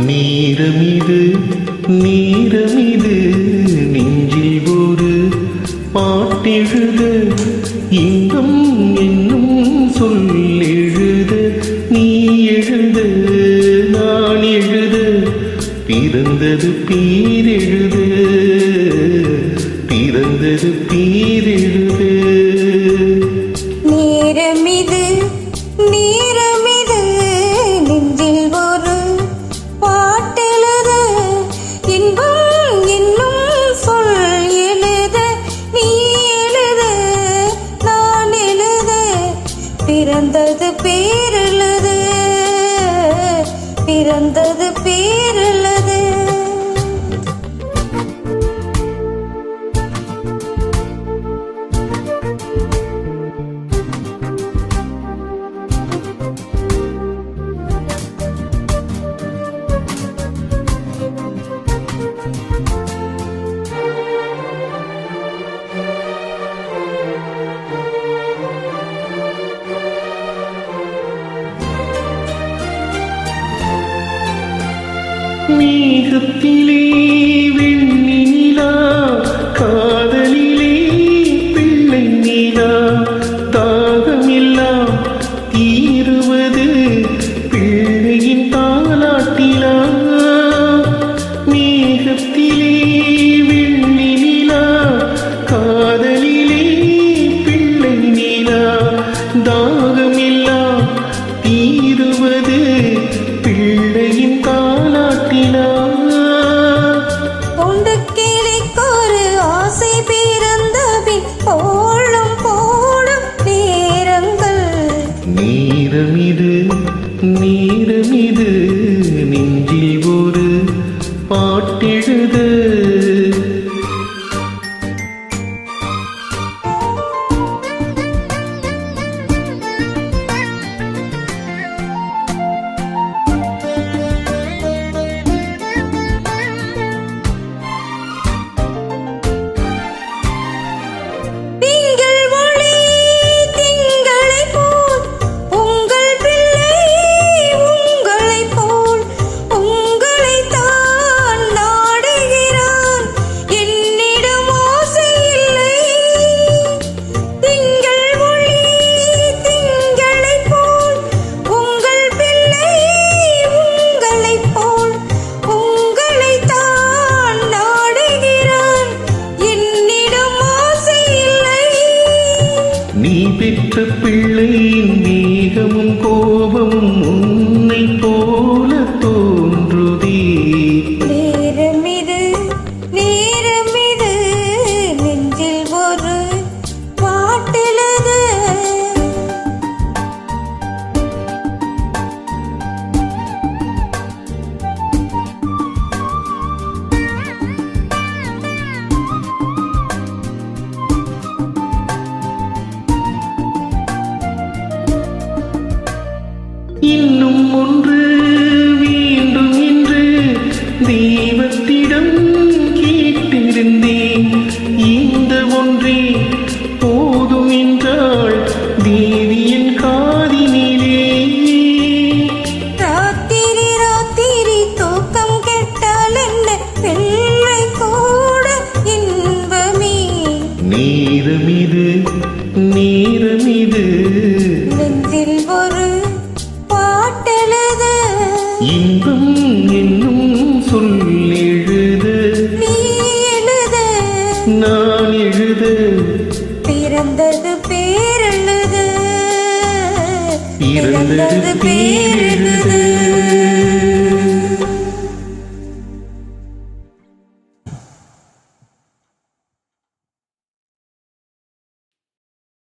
நேரமிது நேரமிது நெஞ்சில் ஒரு பாட்டெழுத இன்பம் என்னும் சொல் எழுத நீ எழுத நான் எழுத பிறந்தது பேரெழுத பிறந்தது பேரெழுத நேரமிது நேரமிது நெஞ்சில் ஒரு பாட்டெழுத இன்பம் என்னும் சொல் எழுத நீ எழுத நான் எழுத பிறந்தது பேரெழுத பிறந்தது பேரெழுத மேகத்திலே வெண்ணி நிலா காதலிலே பிள்ளை நிலா தாகமெல்லாம் தீருவது பிள்ளையின் தாலாட்டிலா மேகத்திலே வெண்ணி நிலா காதலிலே பிள்ளை நிலா தாகமெல்லாம் தீருவது பிள்ளையின் தாலாட்டிலா கொண்டு கிளிக்கொரு ஆசை பிறந்தபின் போடும் போடும் நேரங்கள் நேரமிது நேரமிது நெஞ்சில் ஒரு பாட்டெழுத நீ பெற்ற பிள்ளையின் வேகமும் கோபமும் உன்னை போல தோன்றுதே நேரமிது நேரமிது நெஞ்சில் ஒரு பாட்டெழுத இன்னும் ஒன்று வேண்டும் என்று தெய்வத்திடம் கேட்டிருந்தேன் இந்த ஒன்றே போதும் என்றாள் தேவியின் காதினிலே ராத்திரி ராத்திரி தூக்கம் கெட்டால் என்ன பிள்ளை கூட இன்பமே நேரமிது நேரமிது நெஞ்சில் ஒரு பாட்டெழுத இன்பம் என்னும் சொல் எழுத நீ எழுத நான் எழுத பிறந்தது பேரெழுத பிறந்தது பேரெழுத